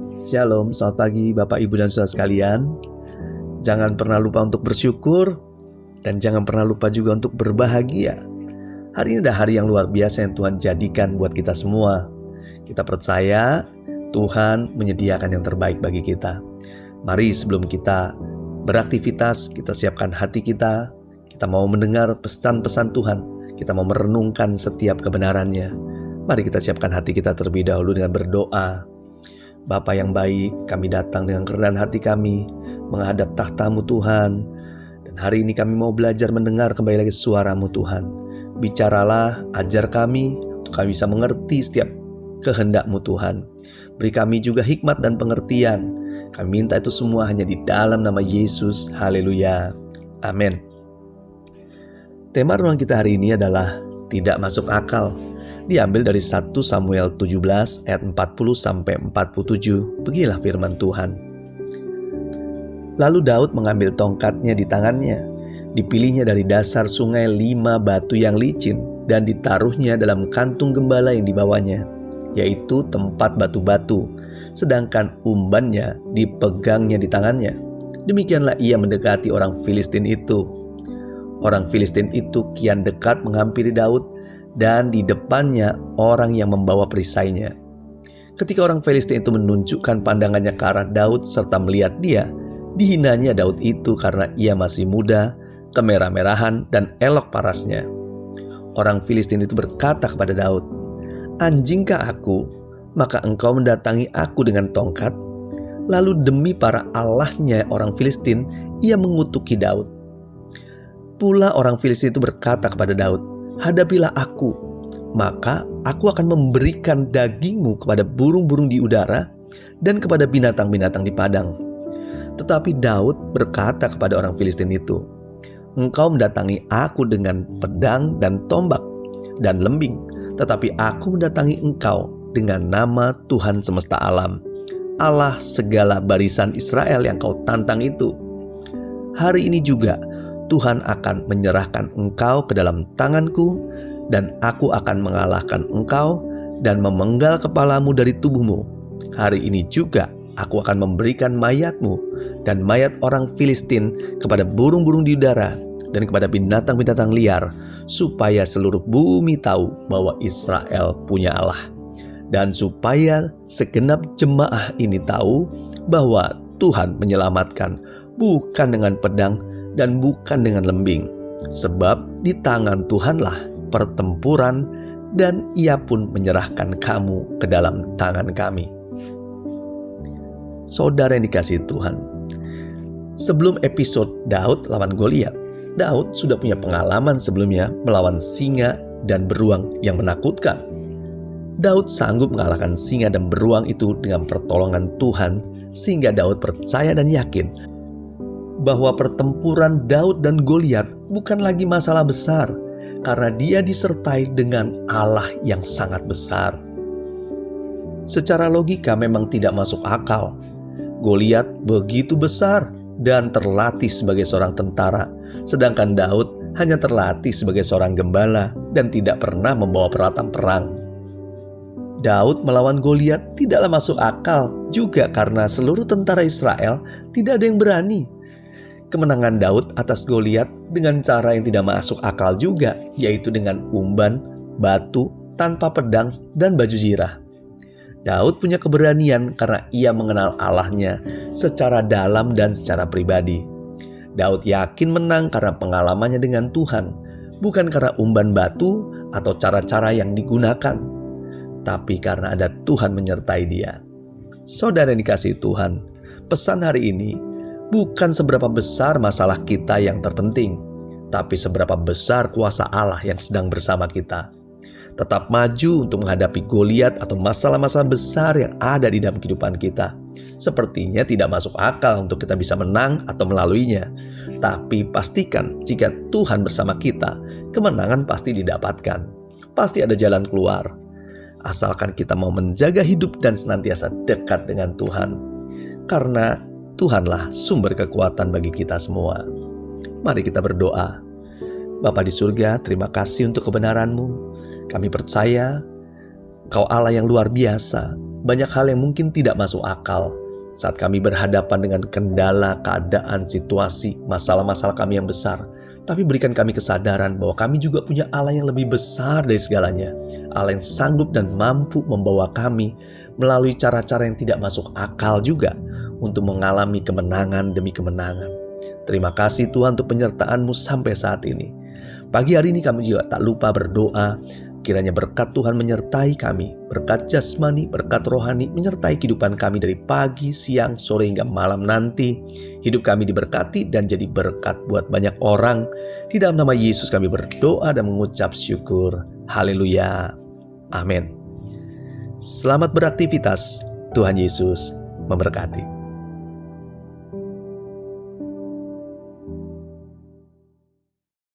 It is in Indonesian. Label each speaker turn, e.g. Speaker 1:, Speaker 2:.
Speaker 1: Shalom, selamat pagi Bapak, Ibu, dan Saudara sekalian. Jangan pernah lupa untuk bersyukur, dan jangan pernah lupa juga untuk berbahagia. Hari ini adalah hari yang luar biasa yang Tuhan jadikan buat kita semua. Kita percaya Tuhan menyediakan yang terbaik bagi kita. Mari sebelum kita beraktivitas, kita siapkan hati kita. Kita mau mendengar pesan-pesan Tuhan. Kita mau merenungkan setiap kebenarannya. Mari kita siapkan hati kita terlebih dahulu dengan berdoa. Bapa yang baik, kami datang dengan kerendahan hati kami menghadap tahta-Mu Tuhan. Dan hari ini kami mau belajar mendengar kembali lagi suara-Mu Tuhan. Bicaralah, ajar kami untuk kami bisa mengerti setiap kehendak-Mu Tuhan. Beri kami juga hikmat dan pengertian. Kami minta itu semua hanya di dalam nama Yesus. Haleluya. Amin. Tema renungan kita hari ini adalah tidak masuk akal. Diambil dari 1 Samuel 17 ayat 40-47. Beginilah firman Tuhan. Lalu Daud mengambil tongkatnya di tangannya. Dipilihnya dari dasar sungai 5 batu yang licin dan ditaruhnya dalam kantung gembala yang dibawanya, yaitu tempat batu-batu, sedangkan umbannya dipegangnya di tangannya. Demikianlah ia mendekati orang Filistin itu. Orang Filistin itu kian dekat menghampiri Daud, dan di depannya orang yang membawa perisainya. Ketika orang Filistin itu menunjukkan pandangannya ke arah Daud serta melihat dia, dihinanya Daud itu karena ia masih muda, kemerah-merahan, dan elok parasnya. Orang Filistin itu berkata kepada Daud, "Anjingkah aku, maka engkau mendatangi aku dengan tongkat?" Lalu demi para allahnya orang Filistin, ia mengutuki Daud. Pula orang Filistin itu berkata kepada Daud, "Hadapilah aku, maka aku akan memberikan dagingmu kepada burung-burung di udara dan kepada binatang-binatang di padang." Tetapi Daud berkata kepada orang Filistin itu, "Engkau mendatangi aku dengan pedang dan tombak dan lembing, tetapi aku mendatangi engkau dengan nama Tuhan semesta alam, Allah segala barisan Israel yang kau tantang itu. Hari ini juga Tuhan akan menyerahkan engkau ke dalam tanganku, dan aku akan mengalahkan engkau dan memenggal kepalamu dari tubuhmu. Hari ini juga aku akan memberikan mayatmu dan mayat orang Filistin kepada burung-burung di udara dan kepada binatang-binatang liar, supaya seluruh bumi tahu bahwa Israel punya Allah. Dan supaya segenap jemaah ini tahu bahwa Tuhan menyelamatkan bukan dengan pedang dan bukan dengan lembing, sebab di tangan Tuhanlah pertempuran, dan ia pun menyerahkan kamu ke dalam tangan kami." Saudara yang dikasihi Tuhan, sebelum episode Daud lawan Goliat, Daud sudah punya pengalaman sebelumnya melawan singa dan beruang yang menakutkan. Daud sanggup mengalahkan singa dan beruang itu dengan pertolongan Tuhan, sehingga Daud percaya dan yakin bahwa pertempuran Daud dan Goliat bukan lagi masalah besar, karena dia disertai dengan Allah yang sangat besar. Secara logika memang tidak masuk akal. Goliat begitu besar dan terlatih sebagai seorang tentara, sedangkan Daud hanya terlatih sebagai seorang gembala dan tidak pernah membawa peralatan perang. Daud melawan Goliat tidaklah masuk akal juga karena seluruh tentara Israel tidak ada yang berani. Kemenangan Daud atas Goliat dengan cara yang tidak masuk akal juga, yaitu dengan umban, batu, tanpa pedang, dan baju zirah. Daud punya keberanian karena ia mengenal Allahnya secara dalam dan secara pribadi. Daud yakin menang karena pengalamannya dengan Tuhan, bukan karena umban batu atau cara-cara yang digunakan, tapi karena ada Tuhan menyertai dia. Saudara yang dikasihi Tuhan, pesan hari ini, bukan seberapa besar masalah kita yang terpenting, tapi seberapa besar kuasa Allah yang sedang bersama kita. Tetap maju untuk menghadapi Goliat atau masalah-masalah besar yang ada di dalam kehidupan kita. Sepertinya tidak masuk akal untuk kita bisa menang atau melaluinya. Tapi pastikan jika Tuhan bersama kita, kemenangan pasti didapatkan. Pasti ada jalan keluar. Asalkan kita mau menjaga hidup dan senantiasa dekat dengan Tuhan. Karena Tuhanlah sumber kekuatan bagi kita semua. Mari kita berdoa. Bapa di surga, terima kasih untuk kebenaran-Mu. Kami percaya Engkau Allah yang luar biasa, banyak hal yang mungkin tidak masuk akal saat kami berhadapan dengan kendala, keadaan, situasi, masalah-masalah kami yang besar. Tapi berikan kami kesadaran bahwa kami juga punya Allah yang lebih besar dari segalanya. Allah yang sanggup dan mampu membawa kami melalui cara-cara yang tidak masuk akal juga untuk mengalami kemenangan demi kemenangan. Terima kasih Tuhan untuk penyertaan-Mu sampai saat ini. Pagi hari ini kami juga tak lupa berdoa, kiranya berkat Tuhan menyertai kami, berkat jasmani, berkat rohani, menyertai kehidupan kami dari pagi, siang, sore hingga malam nanti. Hidup kami diberkati dan jadi berkat buat banyak orang. Di dalam nama Yesus kami berdoa dan mengucap syukur. Haleluya. Amin. Selamat beraktivitas. Tuhan Yesus memberkati.